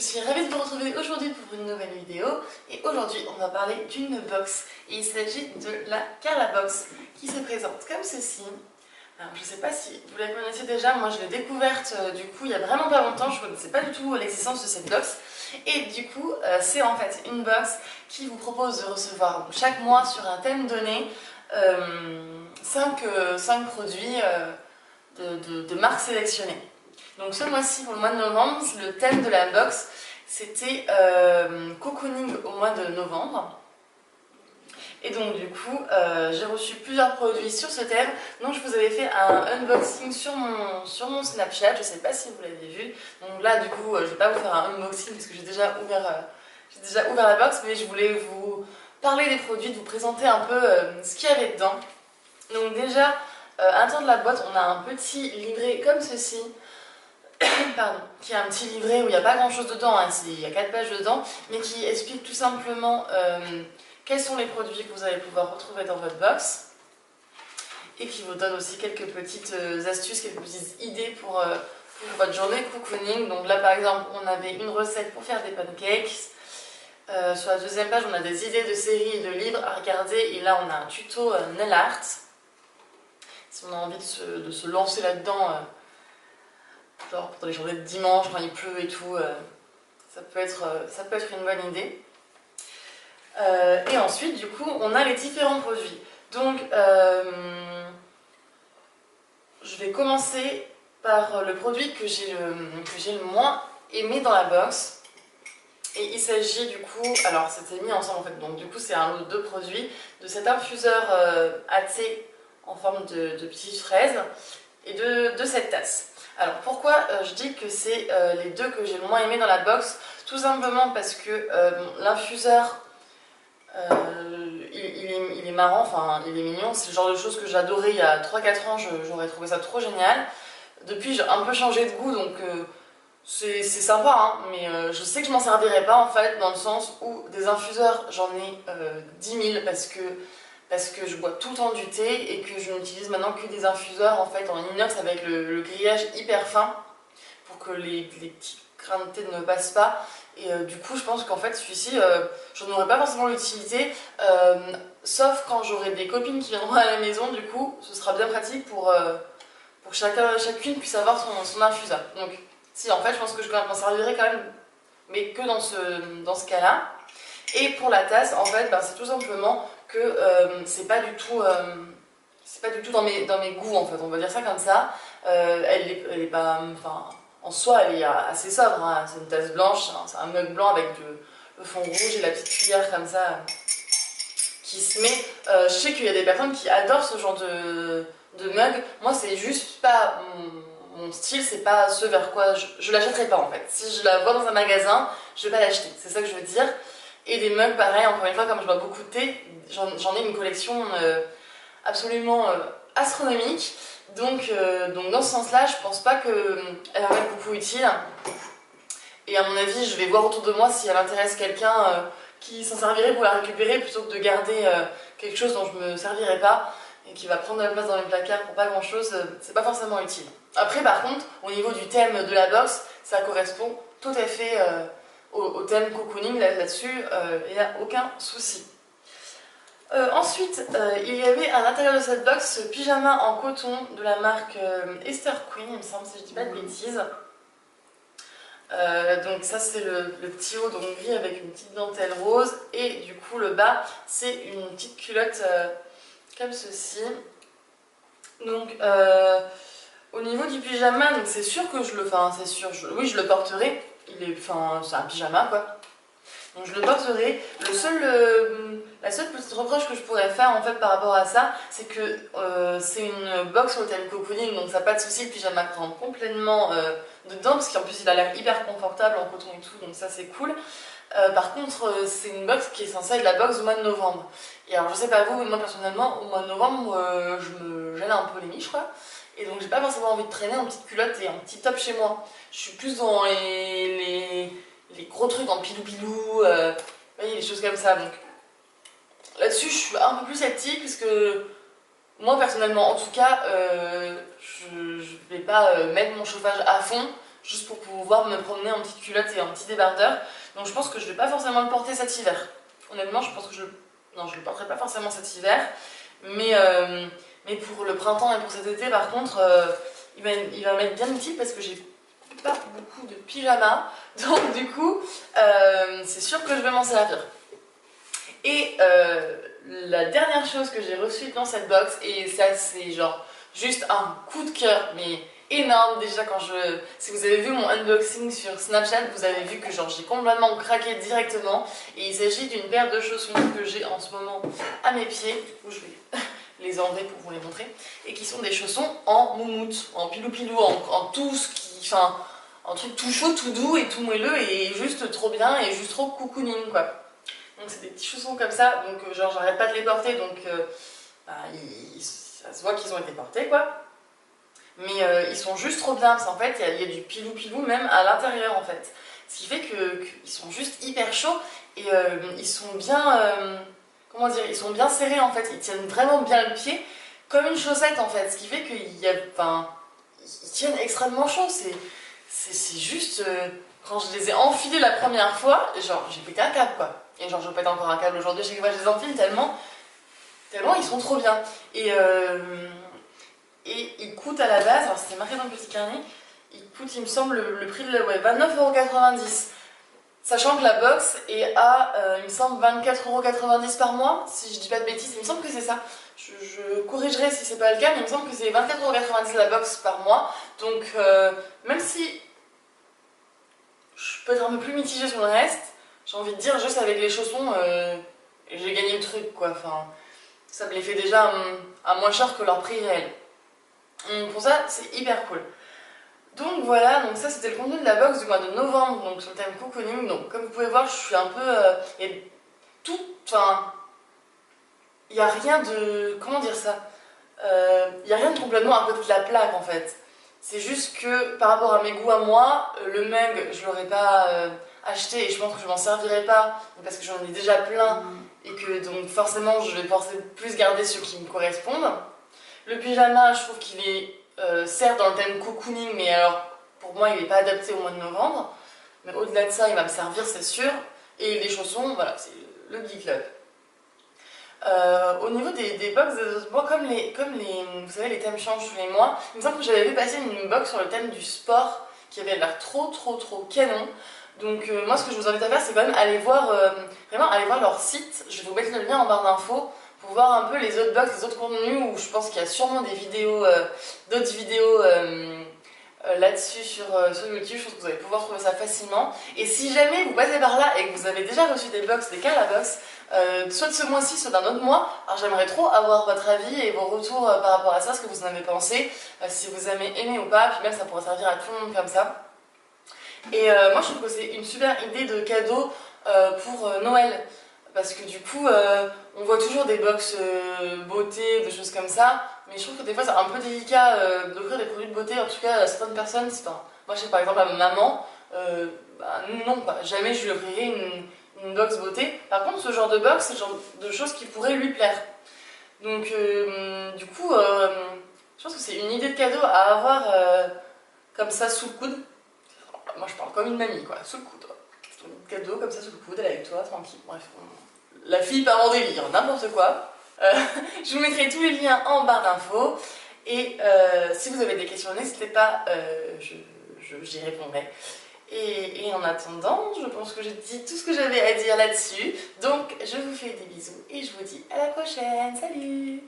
Je suis ravie de vous retrouver aujourd'hui pour une nouvelle vidéo et aujourd'hui on va parler d'une box et il s'agit de la Carla Box qui se présente comme ceci. Alors je ne sais pas si vous la connaissez déjà, moi je l'ai découverte du coup il y a vraiment pas longtemps, je ne connaissais pas du tout l'existence de cette box et du coup c'est en fait une box qui vous propose de recevoir chaque mois sur un thème donné 5 produits de marques sélectionnées. Donc ce mois-ci, pour le mois de novembre, le thème de la box, c'était cocooning au mois de novembre. Et donc du coup, j'ai reçu plusieurs produits sur ce thème. Donc je vous avais fait un unboxing sur mon Snapchat, je ne sais pas si vous l'avez vu. Donc là, du coup, je ne vais pas vous faire un unboxing parce que j'ai déjà ouvert la box, mais je voulais vous parler des produits, de vous présenter un peu ce qu'il y avait dedans. Donc déjà, à l'intérieur de la boîte, on a un petit livret comme ceci. Pardon, qui est un petit livret où il n'y a pas grand chose dedans, hein, il y a 4 pages dedans, mais qui explique tout simplement quels sont les produits que vous allez pouvoir retrouver dans votre box et qui vous donne aussi quelques petites astuces, quelques petites idées pour votre journée cocooning. Donc là par exemple, on avait une recette pour faire des pancakes. Sur la deuxième page, on a des idées de séries et de livres à regarder et là on a un tuto nail art. Si on a envie de se lancer là-dedans. Genre pendant les journées de dimanche, quand il pleut et tout, ça peut être une bonne idée. Et ensuite, du coup, on a les différents produits. Donc, je vais commencer par le produit que j'ai le moins aimé dans la box. Et il s'agit du coup, alors c'était mis ensemble en fait, donc du coup c'est un lot de 2 produits, de cet infuseur à thé en forme de petites fraises et de cette tasse. Alors pourquoi je dis que c'est les 2 que j'ai le moins aimé dans la box? Tout simplement parce que l'infuseur, il est marrant, enfin il est mignon, c'est le genre de choses que j'adorais il y a 3-4 ans, j'aurais trouvé ça trop génial. Depuis j'ai un peu changé de goût donc c'est sympa, hein, mais je sais que je m'en servirai pas en fait, dans le sens où des infuseurs j'en ai 10 000 parce que je bois tout le temps du thé et que je n'utilise maintenant que des infuseurs en fait en inox avec le grillage hyper fin pour que les petits grains de thé ne passent pas. Et du coup, je pense qu'en fait, celui-ci, je n'aurai pas forcément l'utilité, sauf quand j'aurai des copines qui viendront à la maison. Du coup, ce sera bien pratique pour que chacune puisse avoir son infuseur. Donc, si, en fait, je pense que je m'en servirai quand même, mais que dans ce cas-là. Et pour la tasse, en fait, c'est tout simplement que c'est pas du tout dans mes goûts en fait, on va dire ça comme ça. Elle est pas, enfin, en soi elle est assez sobre, hein. C'est une tasse blanche, hein. C'est un mug blanc avec le fond rouge et la petite cuillère comme ça qui se met. Je sais qu'il y a des personnes qui adorent ce genre de mug. Moi c'est juste pas mon style, c'est pas ce vers quoi je l'achèterai pas en fait. Si je la vois dans un magasin, je vais pas l'acheter, c'est ça que je veux dire. Et des mugs, pareil, encore une fois, comme je bois beaucoup de thé, j'en ai une collection absolument astronomique. Donc dans ce sens-là, je pense pas qu'elle va m'être beaucoup utile. Et à mon avis, je vais voir autour de moi si elle intéresse quelqu'un qui s'en servirait pour la récupérer plutôt que de garder quelque chose dont je me servirai pas et qui va prendre de la place dans mes placards pour pas grand-chose. C'est pas forcément utile. Après, par contre, au niveau du thème de la box, ça correspond tout à fait au thème cocooning, là-dessus, il n'y a aucun souci. Ensuite, il y avait à l'intérieur de cette box ce pyjama en coton de la marque Esther Queen, il me semble, si je dis pas de bêtises. Donc ça c'est le petit haut donc gris avec une petite dentelle rose et du coup le bas c'est une petite culotte comme ceci. Donc au niveau du pyjama, c'est sûr que je le porterai. C'est un pyjama quoi. Donc je le porterai. La seule petite reproche que je pourrais faire en fait par rapport à ça, c'est que c'est une box sur le thème cocooning, donc ça n'a pas de souci, le pyjama rentre complètement dedans, parce qu'en plus il a l'air hyper confortable en coton et tout, donc ça c'est cool. Par contre, c'est une box qui est censée être la box du mois de novembre. Et alors je sais pas vous, mais moi personnellement, au mois de novembre, je me gêne un peu les miches quoi. Et donc j'ai pas forcément envie de traîner en petite culotte et en petit top chez moi. Je suis plus dans les gros trucs en pilou-pilou, vous voyez, les choses comme ça. Donc là-dessus, je suis un peu plus sceptique parce que moi personnellement, en tout cas, je vais pas mettre mon chauffage à fond juste pour pouvoir me promener en petite culotte et en petit débardeur. Donc je pense que je vais pas forcément le porter cet hiver. Honnêtement, je pense que non, je le porterai pas forcément cet hiver. Mais pour le printemps et pour cet été, par contre, il va m'être bien utile parce que j'ai pas beaucoup de pyjamas. Donc du coup, c'est sûr que je vais m'en servir. Et la dernière chose que j'ai reçue dans cette box, et ça c'est genre juste un coup de cœur, mais énorme. Déjà si vous avez vu mon unboxing sur Snapchat, vous avez vu que genre j'ai complètement craqué directement. Et il s'agit d'une paire de chaussons que j'ai en ce moment à mes pieds. Du coup je vais les enlever pour vous les montrer. Et qui sont des chaussons en moumoute, en pilou-pilou, en tout ce qui... Enfin, un truc tout chaud, tout doux et tout moelleux et juste trop bien et juste trop cocooning quoi. Donc c'est des petits chaussons comme ça, donc genre j'arrête pas de les porter, donc bah, ça se voit qu'ils ont été portés quoi. Mais ils sont juste trop bien, parce qu'en fait il y a du pilou-pilou même à l'intérieur en fait. Ce qui fait qu'ils sont juste hyper chauds et ils sont bien, comment dire, ils sont bien serrés en fait, ils tiennent vraiment bien le pied, comme une chaussette en fait, ce qui fait enfin, ils tiennent extrêmement chaud, c'est juste, quand je les ai enfilés la première fois, genre j'ai pété un câble quoi. Et genre je pète encore un câble aujourd'hui chaque fois que je les enfile tellement ils sont trop bien. Et ils coûtent à la base, alors c'était marqué dans le petit carnet, ils coûtent il me semble le prix de la web, 29,90 €. Sachant que la box est à, il me semble, 24,90 € par mois, si je dis pas de bêtises, il me semble que c'est ça. Je corrigerai si c'est pas le cas, mais il me semble que c'est 24,90 € la box par mois. Donc, même si je peux être un peu plus mitigée sur le reste, j'ai envie de dire, juste avec les chaussons, j'ai gagné le truc, quoi. Enfin, ça me les fait déjà à moins cher que leur prix réel. Donc pour ça, c'est hyper cool. Donc voilà, donc ça c'était le contenu de la box du mois de novembre, donc sur le thème cocooning. Donc comme vous pouvez voir, je suis un peu... et tout, enfin... Il n'y a rien de... Comment dire ça, il n'y a rien de complètement à côté de la plaque en fait. C'est juste que par rapport à mes goûts à moi, le mug je l'aurais pas acheté et je pense que je m'en servirai pas parce que j'en ai déjà plein et que donc forcément je vais penser plus garder ceux qui me correspondent. Le pyjama, je trouve qu'il est certes dans le thème cocooning, mais alors pour moi il n'est pas adapté au mois de novembre. Mais au-delà de ça, il va me servir, c'est sûr. Et les chaussons, voilà, c'est le Glee Club. Au niveau des box des autres mois, vous savez, les thèmes changent tous les mois, il me semble que j'avais vu passer une box sur le thème du sport qui avait l'air trop canon. Donc moi ce que je vous invite à faire c'est quand même aller voir, vraiment aller voir leur site, je vais vous mettre le lien en barre d'infos pour voir un peu les autres box, les autres contenus où je pense qu'il y a sûrement des vidéos, d'autres vidéos là-dessus sur YouTube, je pense que vous allez pouvoir trouver ça facilement. Et si jamais vous passez par là et que vous avez déjà reçu des box, des Calabox, soit de ce mois-ci, soit d'un autre mois, alors j'aimerais trop avoir votre avis et vos retours par rapport à ça, ce que vous en avez pensé, si vous avez aimé ou pas, puis même ça pourrait servir à tout le monde comme ça. Et moi je trouve que c'est une super idée de cadeau pour Noël. Parce que du coup, on voit toujours des box beauté, des choses comme ça, mais je trouve que des fois c'est un peu délicat d'offrir des produits de beauté, en tout cas à certaines personnes. Enfin, moi je sais par exemple à ma maman, bah, non, pas, jamais je lui offrirais une box beauté. Par contre, ce genre de box, c'est le genre de choses qui pourraient lui plaire. Donc du coup, je pense que c'est une idée de cadeau à avoir comme ça sous le coude. Moi je parle comme une mamie quoi, sous le coude. Ton cadeau comme ça sous le coude, elle est avec toi, tranquille. Bref, la fille part en délire, n'importe quoi. Je vous mettrai tous les liens en barre d'infos. Et si vous avez des questions, n'hésitez pas, j'y répondrai. Et en attendant, je pense que j'ai dit tout ce que j'avais à dire là-dessus. Donc je vous fais des bisous et je vous dis à la prochaine. Salut!